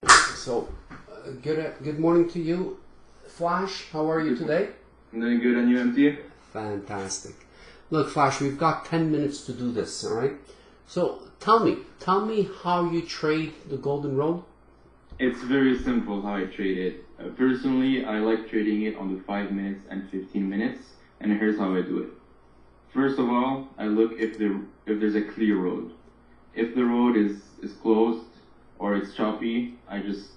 So, good morning to you, Flash. How are you today? I'm doing good, and you, MT? Fantastic. Look, Flash, we've got 10 minutes to do this, all right? So, tell me how you trade the Golden Road. It's very simple how I trade it. Personally, I like trading it on the 5 minutes and 15 minutes, and here's how I do it. First of all, I look if there's a clear road. If the road is closed or it's choppy, I just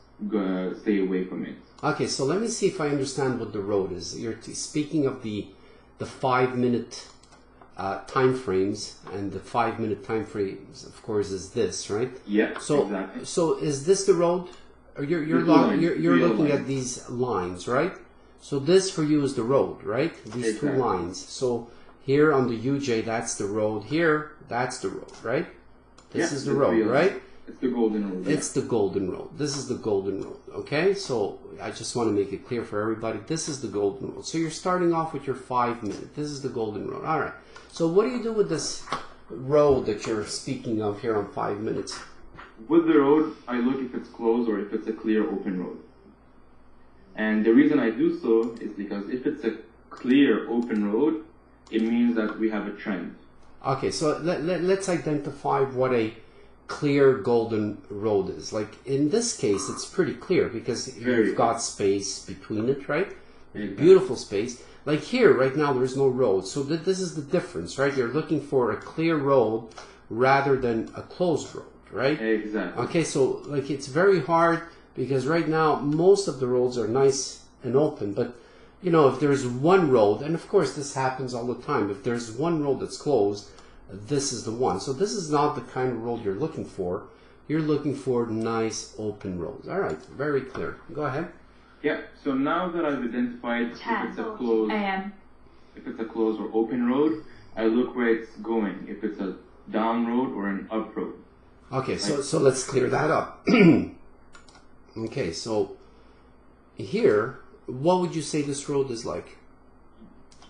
stay away from it. Okay, so let me see if I understand what the road is. You're speaking of the 5 minute time frames, and the 5 minute time frames, of course, is this, right? Yeah, so, exactly. So is this the road? Or you're looking at these lines, right? So this for you is the road, right? These exactly. Two lines. So here on the UJ, that's the road. Here, that's the road, right? This is the road, right? It's the Golden Road. It's the Golden Road. This is the Golden Road, okay? So I just want to make it clear for everybody. This is the Golden Road. So you're starting off with your 5 minute. This is the Golden Road. All right. So what do you do with this road that you're speaking of here on 5 minutes? With the road, I look if it's closed or if it's a clear open road. And the reason I do so is because if it's a clear open road, it means that we have a trend. Okay, so let's identify what a clear golden road is. Like in this case, it's pretty clear because you've got space between it, right? Exactly. Beautiful space. Like here, right now, there's no road. So this is the difference, right? You're looking for a clear road rather than a closed road, right? Exactly. Okay, so like it's very hard because right now, most of the roads are nice and open, but you know, if there's one road, and of course this happens all the time, if there's one road that's closed, this is the one. So this is not the kind of road you're looking for. You're looking for nice open roads. All right, very clear. Go ahead. Yeah, so now that I've identified if it's a closed or open road, I look where it's going, if it's a down road or an up road. Okay, so let's clear that up. Okay, so here, what would you say this road is like?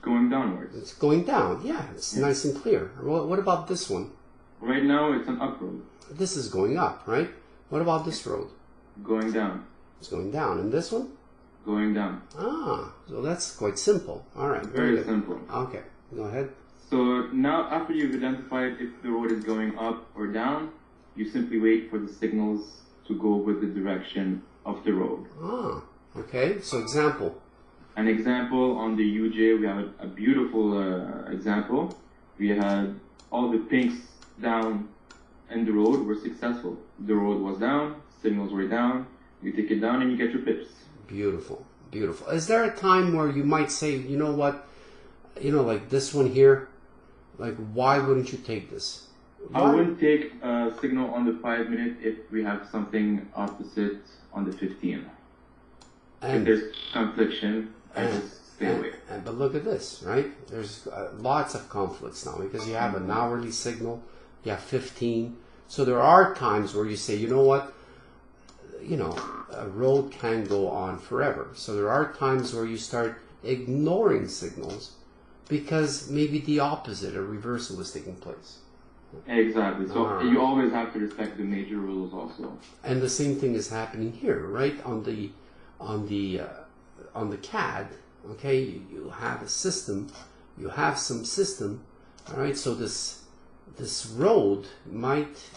Going downwards. It's going down. Yeah, it's nice and clear. What about this one? Right now, it's an up road. This is going up, right? What about this road? Going down. It's going down. And this one? Going down. Ah, so that's quite simple. All right. Very simple. Okay, go ahead. So now, after you've identified if the road is going up or down, you simply wait for the signals to go with the direction of the road. Ah, okay. So example. An example on the UJ, we have a beautiful example. We had all the pinks down and the road were successful. The road was down, signals were down, you take it down and you get your pips. Beautiful, beautiful. Is there a time where you might say, you know what, like this one here, like why wouldn't you take this? Why? I wouldn't take a signal on the 5 minute if we have something opposite on the 15. And if there's confliction, I just stay away. But look at this, right? There's lots of conflicts now because you have an hourly signal, you have 15. So there are times where you say, you know what, a road can go on forever. So there are times where you start ignoring signals because maybe the opposite, a reversal is taking place. Exactly. So you always have to respect the major rules also. And the same thing is happening here, right? On the CAD, okay, you have a system, you have some system, all right. So this road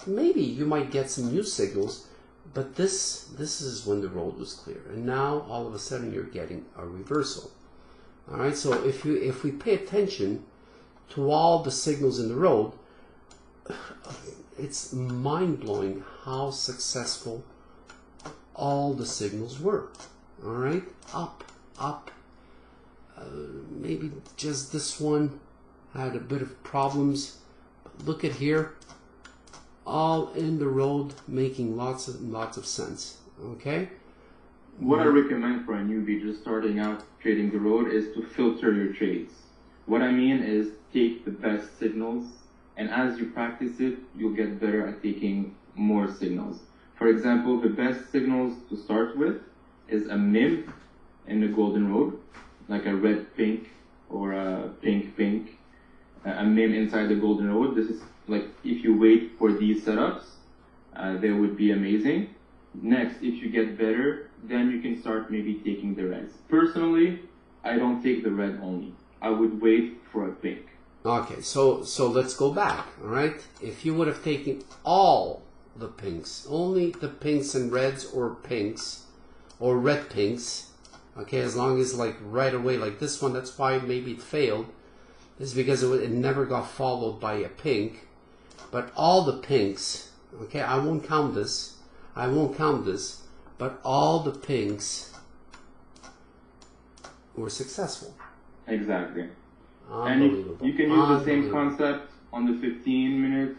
maybe you might get some new signals, but this is when the road was clear, and now all of a sudden you're getting a reversal. All right. So if we pay attention to all the signals in the road, it's mind-blowing how successful all the signals were. All right, up. Maybe just this one had a bit of problems. Look at here, all in the road, making lots of sense. Okay. What I recommend for a newbie just starting out trading the road is to filter your trades. What I mean is take the best signals, and as you practice it, you'll get better at taking more signals. For example, the best signals to start with is a MIM in the Golden Road, like a red-pink or a pink-pink, a MIM inside the Golden Road. This is like, if you wait for these setups, they would be amazing. Next, if you get better, then you can start maybe taking the reds. Personally, I don't take the red only. I would wait for a pink. Okay, so let's go back, all right? If you would have taken all the pinks, only the pinks and reds or pinks, or red pinks, okay, as long as like right away, like this one, that's why maybe it failed, is because it never got followed by a pink. But all the pinks, okay, I won't count this, but all the pinks were successful. Exactly. And you can use the same concept on the 15-minute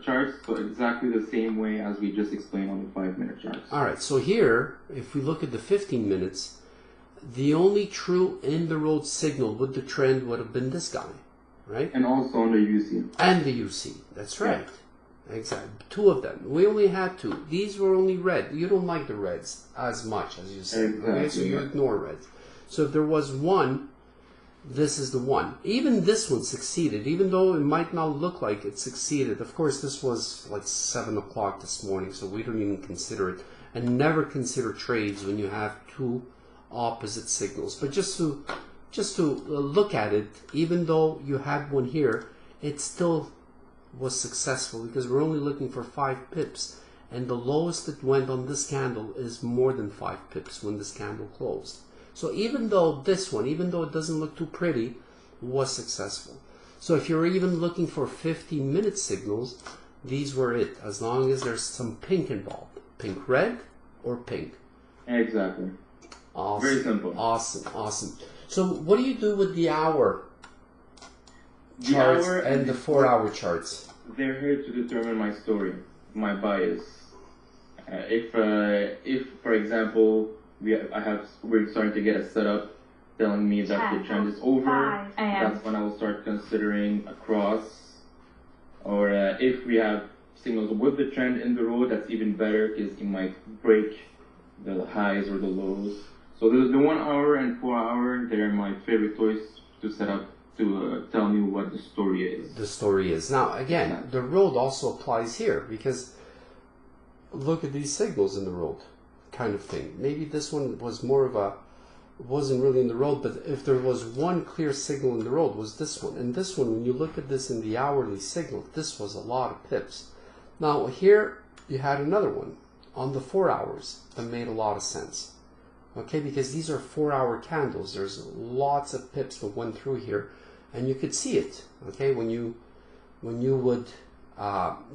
charts, so exactly the same way as we just explained on the 5-minute charts. All right, so here, if we look at the 15 minutes, the only true in-the-road signal with the trend would have been this guy, right? And also on the UC. And the UC, that's right. Yeah. Exactly. Two of them. We only had two. These were only red. You don't like the reds as much as you said. Exactly. Okay, so you ignore reds. So if there was one, this is the one. Even this one succeeded, even though it might not look like it succeeded. Of course, this was like 7 o'clock this morning, so we don't even consider it. And never consider trades when you have two opposite signals. But just to look at it, even though you had one here, it still was successful because we're only looking for 5 pips. And the lowest it went on this candle is more than 5 pips when this candle closed. So even though this one, even though it doesn't look too pretty, was successful. So if you're even looking for 15-minute signals, these were it, as long as there's some pink involved. Pink red or pink. Exactly. Awesome. Very simple. Awesome. So what do you do with the hour charts and the 4-hour charts? They're here to determine my story, my bias. If for example, we're starting to get a setup telling me that the trend is over, that's when I will start considering a cross. Or if we have signals with the trend in the road, that's even better because it might break the highs or the lows. So the 1 hour and 4 hour, they're my favorite toys to set up to tell me what the story is. The story is. Now, again, the road also applies here because look at these signals in the road kind of thing. Maybe this one was more of a, wasn't really in the road, but if there was one clear signal in the road, was this one. And this one, when you look at this in the hourly signal, this was a lot of pips. Now, here you had another one on the 4 hours that made a lot of sense. Okay, because these are 4-hour candles. There's lots of pips that went through here, and you could see it. Okay, when you would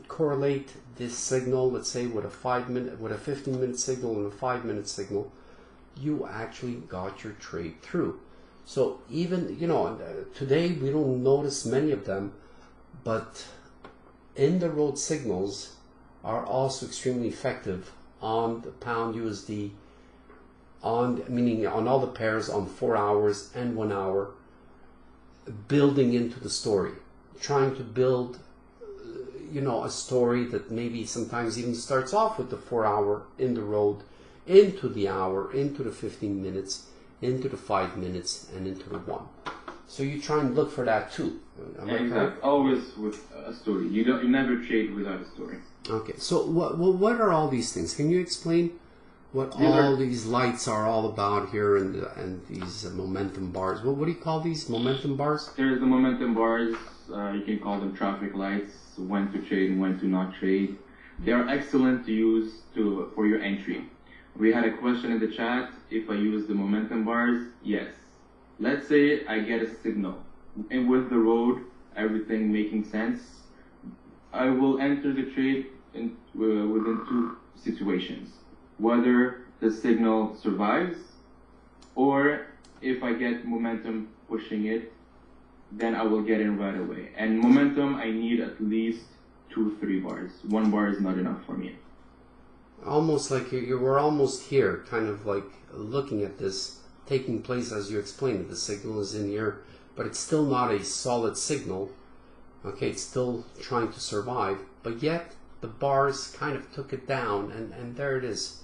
correlate this signal, let's say with a 15-minute signal and a 5-minute signal, you actually got your trade through. So even today we don't notice many of them, but in the road signals are also extremely effective on the pound USD. Meaning on all the pairs on 4 hours and 1 hour, building into the story, trying to build a story that maybe sometimes even starts off with the 4 hour in the road, into the hour, into the 15 minutes, into the 5 minutes, and into the 1. So you try and look for that too. Exactly. Always with a story. You never trade without a story. Okay. So what are all these things? Can you explain what all these lights are all about here, and these momentum bars? What do you call these momentum bars? There's the momentum bars. You can call them traffic lights. When to trade and when to not trade. They are excellent to use for your entry. We had a question in the chat. If I use the momentum bars, yes. Let's say I get a signal, and with the road, everything making sense, I will enter the trade within 2 situations. Whether the signal survives, or if I get momentum pushing it, then I will get in right away. And momentum, I need at least 2-3 bars. 1 bar is not enough for me. Almost like you were almost here, kind of like looking at this taking place as you explained it. The signal is in here, but it's still not a solid signal. Okay, it's still trying to survive, but yet the bars kind of took it down, and there it is,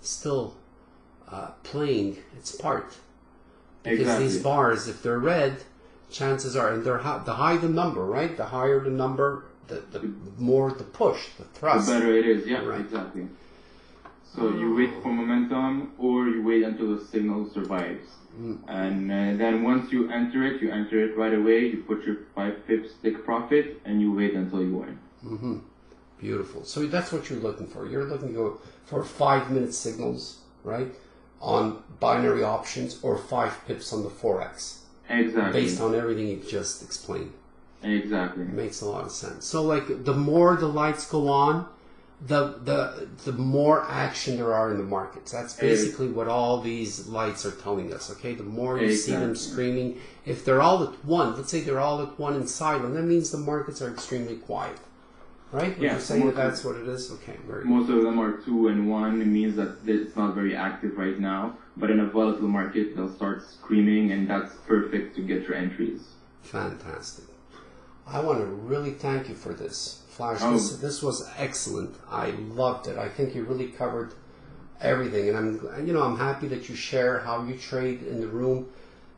still playing its part. Because these bars, if they're red, chances are, and the higher the number, right? The higher the number, the more the push, the thrust. The better it is, yeah, right. Exactly. So you wait for momentum, or you wait until the signal survives. And then once you enter it right away. You put your 5 pips take profit, and you wait until you win. Beautiful. So that's what you're looking for. You're looking for 5-minute signals, right, on binary options, or 5 pips on the Forex. Exactly. Based on everything you've just explained. Exactly. It makes a lot of sense. So like the more the lights go on, the more action there are in the markets. That's basically what all these lights are telling us. Okay, the more you see them screaming, if they're all at one, let's say they're all at one and silent, that means the markets are extremely quiet. Right? Would you say that's what it is? Okay, very good. Most of them are 2 and 1. It means that it's not very active right now. But in a volatile market, they'll start screaming, and that's perfect to get your entries. Fantastic. I want to really thank you for this, Flash. This was excellent. I loved it. I think you really covered everything, and I'm happy that you share how you trade in the room.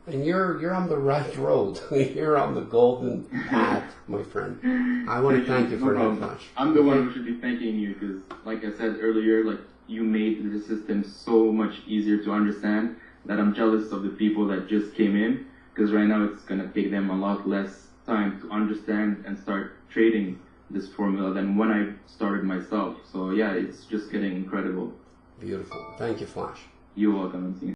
And you're on the right road. You're on the golden path, my friend. I want to thank you for that, Flash. I'm the one who should be thanking you, because, like I said earlier, like you made the system so much easier to understand that I'm jealous of the people that just came in, because right now it's gonna take them a lot less time to understand and start trading this formula than when I started myself. So yeah, it's just getting incredible. Beautiful. Thank you, Flash. You're welcome, Anthony.